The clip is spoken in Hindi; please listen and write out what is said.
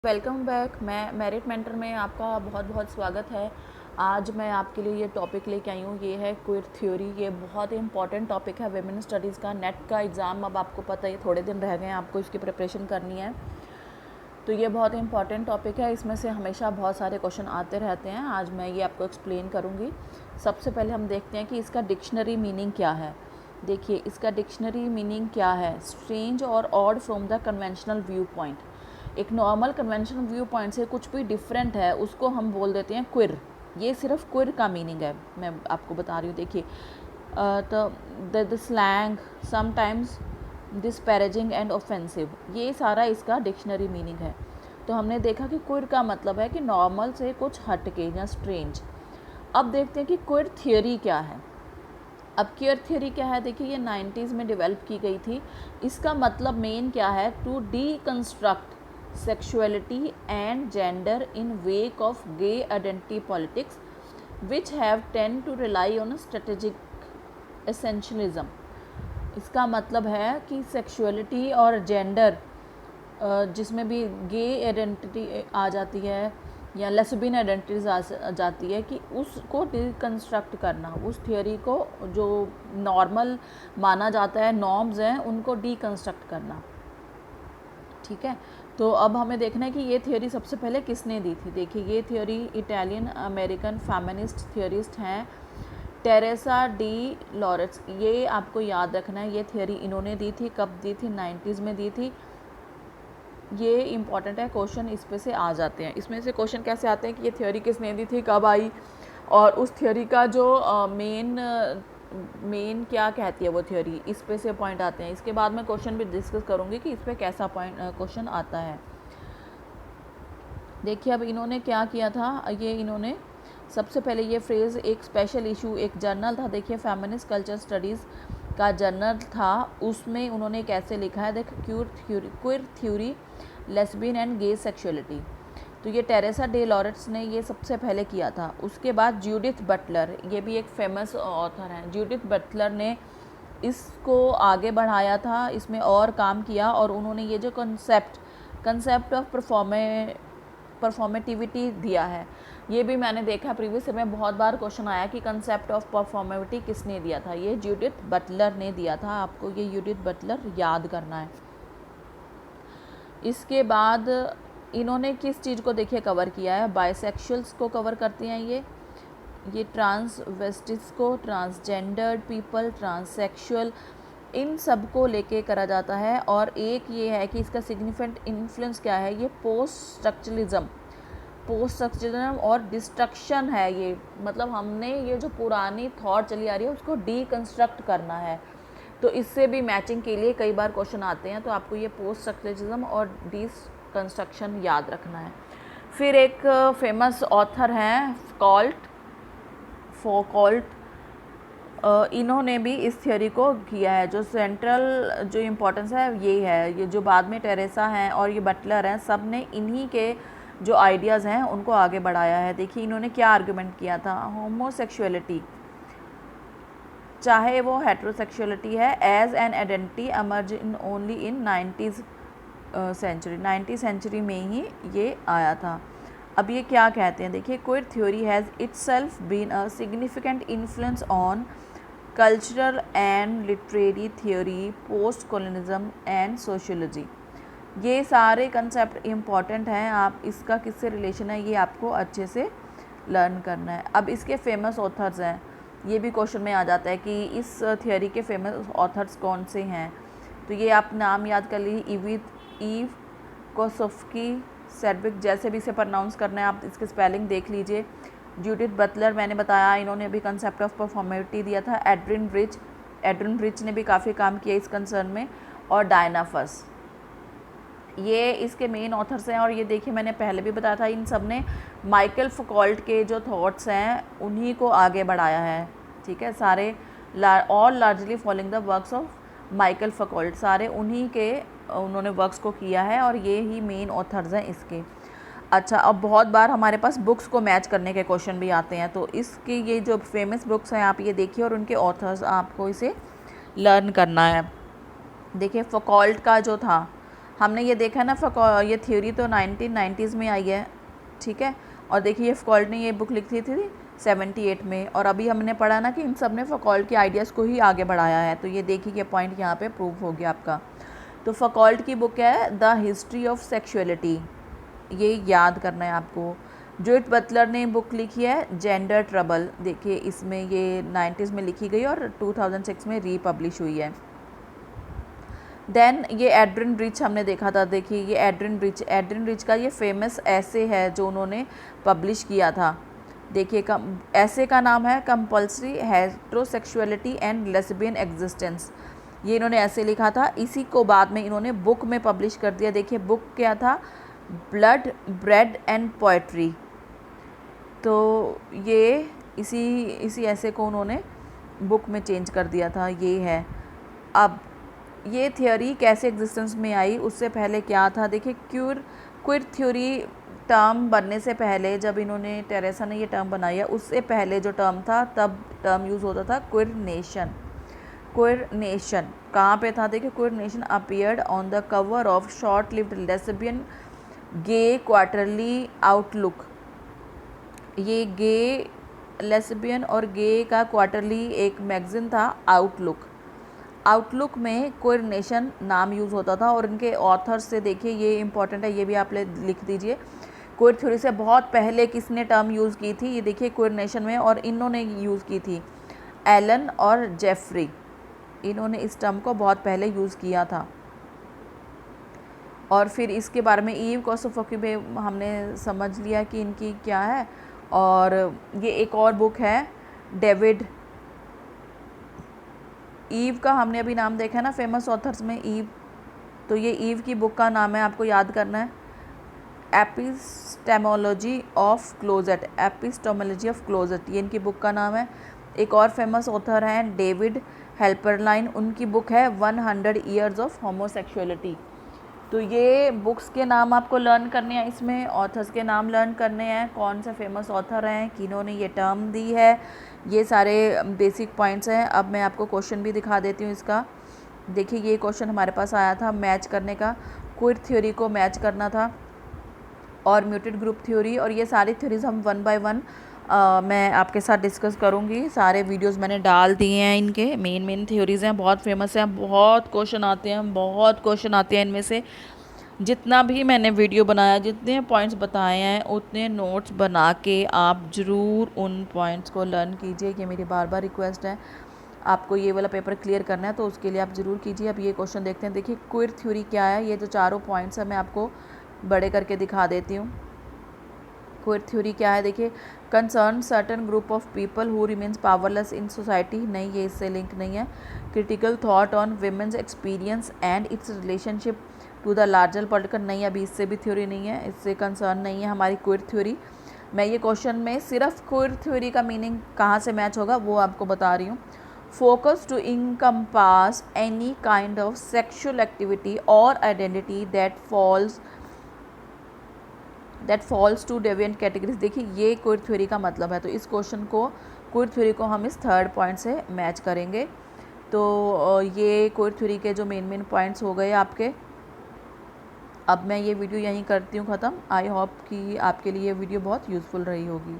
Welcome back. मैं मेरिट मेंटर में आपका बहुत बहुत स्वागत है। आज मैं आपके लिए ये टॉपिक लेके आई हूँ, ये है क्विर थ्योरी। ये बहुत ही इंपॉर्टेंट टॉपिक है विमेन स्टडीज़ का। नेट का एग्ज़ाम अब आपको पता है थोड़े दिन रह गए हैं, आपको इसकी प्रिपरेशन करनी है, तो ये बहुत ही इंपॉर्टेंट टॉपिक है। इसमें से हमेशा बहुत सारे क्वेश्चन आते रहते हैं। आज मैं ये आपको एक्सप्लेन करूँगी। सबसे पहले हम देखते हैं कि इसका डिक्शनरी मीनिंग क्या है। देखिए, इसका डिक्शनरी मीनिंग क्या है। स्ट्रेंज और odd from the conventional view point. एक नॉर्मल कन्वेंशनल व्यू पॉइंट से कुछ भी डिफरेंट है उसको हम बोल देते हैं क्विर। ये सिर्फ क्विर का मीनिंग है, मैं आपको बता रही हूँ। देखिए, तो the slang sometimes disparaging and offensive, ये सारा इसका डिक्शनरी मीनिंग है। तो हमने देखा कि क्विर का मतलब है कि नॉर्मल से कुछ हटके या स्ट्रेंज। अब देखते हैं कि क्विर थियोरी क्या है। अब क्विर थियोरी क्या है, देखिए ये 90s में डेवलप की गई थी। इसका मतलब मेन क्या है, to deconstruct sexuality and gender in wake of gay identity politics which have tend to rely on strategic essentialism। इसका मतलब है कि सेक्सुअलिटी और जेंडर जिसमें भी गे आइडेंटिटी आ जाती है या लेस्बियन आइडेंटिटीज आ जाती है, कि उसको डिकंस्ट्रक्ट करना, उस थियोरी को जो नॉर्मल माना जाता है, नॉर्म्स हैं, उनको डिकंस्ट्रक्ट करना। ठीक है, तो अब हमें देखना है कि ये थ्योरी सबसे पहले किसने दी थी। देखिए, ये theory Italian American feminist theorist हैं टेरेसा डी लॉरेंस। ये आपको याद रखना है, ये थ्योरी इन्होंने दी थी। कब दी थी? 90s में दी थी। ये इम्पॉर्टेंट है, क्वेश्चन इस पे से आ जाते हैं। इसमें से क्वेश्चन कैसे आते हैं कि ये थ्योरी किसने दी थी, कब आई, और उस थ्योरी का जो मेन क्या कहती है वो थ्योरी, इस पे से पॉइंट आते हैं। इसके बाद मैं क्वेश्चन भी डिस्कस करूँगी कि इस पे कैसा पॉइंट क्वेश्चन आता है। देखिए, अब इन्होंने क्या किया था, ये इन्होंने सबसे पहले ये फ्रेज़, एक स्पेशल इशू, एक जर्नल था, देखिए फेमिनिस्ट कल्चर स्टडीज़ का जर्नल था, उसमें उन्होंने कैसे लिखा है, देख, queer theory lesbian and gay sexuality. तो ये टेरेसा डे लॉरेंस ने ये सबसे पहले किया था। उसके बाद जूडिथ बटलर, ये भी एक फेमस ऑथर हैं, जूडिथ बटलर ने इसको आगे बढ़ाया था, इसमें और काम किया, और उन्होंने ये जो कंसेप्ट ऑफ परफॉर्मेटिविटी दिया है। ये भी मैंने देखा प्रीवियस में बहुत बार क्वेश्चन आया कि कंसेप्ट ऑफ परफॉर्मेटिविटी किसने दिया था। ये जूडिथ बटलर ने दिया था। आपको ये जूडिथ बटलर याद करना है। इसके बाद इन्होंने किस चीज़ को देखिए कवर किया है, बाइसेक्सुअल्स को कवर करती हैं ये ट्रांसवेस्टिस को, ट्रांसजेंडर्ड पीपल, ट्रांससेक्सुअल, इन सब को लेके करा जाता है। और एक ये है कि इसका सिग्निफिकेंट इन्फ्लुएंस क्या है, ये पोस्ट स्ट्रक्चरलिज्म और डिस्ट्रक्शन है। ये मतलब हमने ये जो पुरानी थॉट चली आ रही है उसको डीकंस्ट्रक्ट करना है। तो इससे भी मैचिंग के लिए कई बार क्वेश्चन आते हैं, तो आपको ये पोस्ट स्ट्रक्चरलिज्म और डिकंस्ट्रक्शन याद रखना है। फिर एक फेमस ऑथर हैं फौकॉल्ट, इन्होंने भी इस थ्योरी को किया है। जो सेंट्रल जो इम्पोर्टेंस है ये है, ये जो बाद में टेरेसा हैं और ये बटलर हैं, सब ने इन्हीं के जो आइडियाज़ हैं उनको आगे बढ़ाया है। देखिए, इन्होंने क्या आर्गूमेंट किया था, होमोसेक्सुअलिटी, चाहे वो हेट्रोसेक्सुअलिटी है, as an identity emerge in only in 90s century में ही ये आया था। अब ये क्या कहते हैं, देखिए, queer theory has itself been a significant influence on cultural and literary theory, post colonialism and sociology. ये सारे कंसेप्ट इम्पॉर्टेंट हैं, आप इसका किससे रिलेशन है ये आपको अच्छे से लर्न करना है। अब इसके फेमस ऑथर्स हैं, ये भी क्वेश्चन में आ जाता है कि इस थियोरी के फेमस ऑथर्स कौन से हैं। तो ये आप नाम याद कर लीजिए, ईव कोसोफ्स्की, सेडविक, जैसे भी इसे प्रोनाउंस करना है आप इसके स्पेलिंग देख लीजिए। जूडिथ बटलर मैंने बताया, इन्होंने भी कंसेप्ट ऑफ परफॉर्मेटिविटी दिया था। एड्रिन ब्रिच ने भी काफ़ी काम किया इस कंसर्न में, और डायना फस, ये इसके मेन ऑथर्स हैं। और ये देखिए, मैंने पहले भी बताया था, इन सब ने माइकल फौकॉल्ट के जो थॉट्स हैं उन्हीं को आगे बढ़ाया है। ठीक है, सारे all largely following the works of Michael Foucault, सारे उन्हीं के उन्होंने वर्क्स को किया है, और ये ही मेन ऑथर्स हैं इसके। अच्छा, अब बहुत बार हमारे पास बुक्स को मैच करने के क्वेश्चन भी आते हैं, तो इसकी ये जो फेमस बुक्स हैं आप ये देखिए, और उनके ऑथर्स आपको इसे लर्न करना है। देखिए, फौकॉल्ट का जो था हमने ये देखा ना ये थ्योरी तो 1990s में आई है, ठीक है। और देखिए ये फकॉल्ट ने ये बुक लिखी थी 78 में, और अभी हमने पढ़ा ना कि इन सब ने फकॉल्ट के आइडियाज़ को ही आगे बढ़ाया है। तो ये देखिए ये पॉइंट यहाँ पे प्रूव हो गया आपका। तो फकॉल्ट की बुक है द हिस्ट्री ऑफ सेक्सुअलिटी, ये याद करना है आपको। जूडिथ बटलर ने बुक लिखी है जेंडर ट्रबल, देखिए इसमें ये 90s में लिखी गई और 2006 में रीपब्लिश हुई है। देन ये एड्रिन ब्रिच हमने देखा था, देखिए ये एड्रिन ब्रिच का ये फेमस ऐसे है जो उन्होंने पब्लिश किया था। देखिए ऐसे का नाम है compulsory heterosexuality and lesbian existence, ये इन्होंने ऐसे लिखा था। इसी को बाद में इन्होंने बुक में पब्लिश कर दिया। देखिए बुक क्या था, ब्लड ब्रेड एंड पोएट्री। तो ये इसी ऐसे को उन्होंने बुक में चेंज कर दिया था, ये है। अब ये थियोरी कैसे एग्जिस्टेंस में आई, उससे पहले क्या था, देखिए क्विर थ्योरी टर्म बनने से पहले, जब इन्होंने टेरेसा ने ये टर्म बनाई है, उससे पहले जो टर्म था तब टर्म यूज़ होता था क्विर नेशन कहाँ पे था, देखिए Queer Nation appeared on the cover of short lived lesbian gay quarterly Outlook. ये गे लेस्बियन और गे का क्वार्टरली एक मैगज़ीन था आउटलुक में क्विर नेशन नाम यूज़ होता था। और इनके ऑथर्स से देखिए ये इंपॉर्टेंट है, ये भी आप लिख दीजिए। क्विर थ्योरी से बहुत पहले किसने टर्म यूज़ की थी, ये देखिए क्विर नेशन में, और इन्होंने यूज़ की थी एलन और जेफरी, इन्होंने इस टर्म को बहुत पहले यूज़ किया था। और फिर इसके बारे में ईव कोसोफोकी में हमने समझ लिया कि इनकी क्या है। और ये एक और बुक है डेविड ईव का, हमने अभी नाम देखा है ना फेमस ऑथर्स में ईव, तो ये ईव की बुक का नाम है, आपको याद करना है एपिस्टेमोलॉजी ऑफ क्लोजेट, ये इनकी बुक का नाम है। एक और फेमस ऑथर हैं डेविड हेल्परलाइन, उनकी बुक है 100 ईयर्स ऑफ होमोसेक्सुअलिटी। तो ये बुक्स के नाम आपको लर्न करने हैं, इसमें ऑथर्स के नाम लर्न करने हैं, कौन से फेमस ऑथर हैं, किन्होंने ये टर्म दी है, ये सारे बेसिक पॉइंट्स हैं। अब मैं आपको क्वेश्चन भी दिखा देती हूँ इसका। देखिए ये क्वेश्चन हमारे पास आया था मैच करने का, क्विर थ्योरी को मैच करना था और म्यूटेड ग्रुप थ्योरी, और ये सारी थ्योरीज हम 1 बाय 1 मैं आपके साथ डिस्कस करूँगी। सारे वीडियोस मैंने डाल दिए हैं, इनके मेन थ्योरीज़ हैं, बहुत फेमस हैं, बहुत क्वेश्चन आते हैं इनमें से। जितना भी मैंने वीडियो बनाया, जितने पॉइंट्स बताए हैं, उतने नोट्स बना के आप ज़रूर उन पॉइंट्स को लर्न कीजिए, ये मेरी बार बार रिक्वेस्ट है। आपको ये वाला पेपर क्लियर करना है तो उसके लिए आप ज़रूर कीजिए। अब ये क्वेश्चन देखते हैं। देखिए क्विर थ्योरी क्या है, ये जो चारों पॉइंट्स हैं मैं आपको बड़े करके दिखा देती हूँ। क्विर थ्योरी क्या है, देखिए concern certain group of people who remains powerless in society, नहीं ये इससे लिंक नहीं है। Critical thought on women's experience and its relationship to the larger political, नहीं अभी इससे भी थ्योरी नहीं है, इससे कंसर्न नहीं है हमारी क्विर थ्योरी। मैं ये क्वेश्चन में सिर्फ क्विर थ्योरी का मीनिंग कहाँ से मैच होगा वो आपको बता रही हूँ। Focus to encompass any kind of sexual activity और identity that falls to deviant categories, देखिए ये क्विर थ्योरी का मतलब है। तो इस क्वेश्चन को क्विर थ्योरी को हम इस थर्ड पॉइंट से मैच करेंगे। तो ये क्विर थ्योरी के जो मेन पॉइंट्स हो गए आपके। अब मैं ये वीडियो यहीं करती हूँ ख़त्म। आई होप कि आपके लिए ये वीडियो बहुत यूज़फुल रही होगी।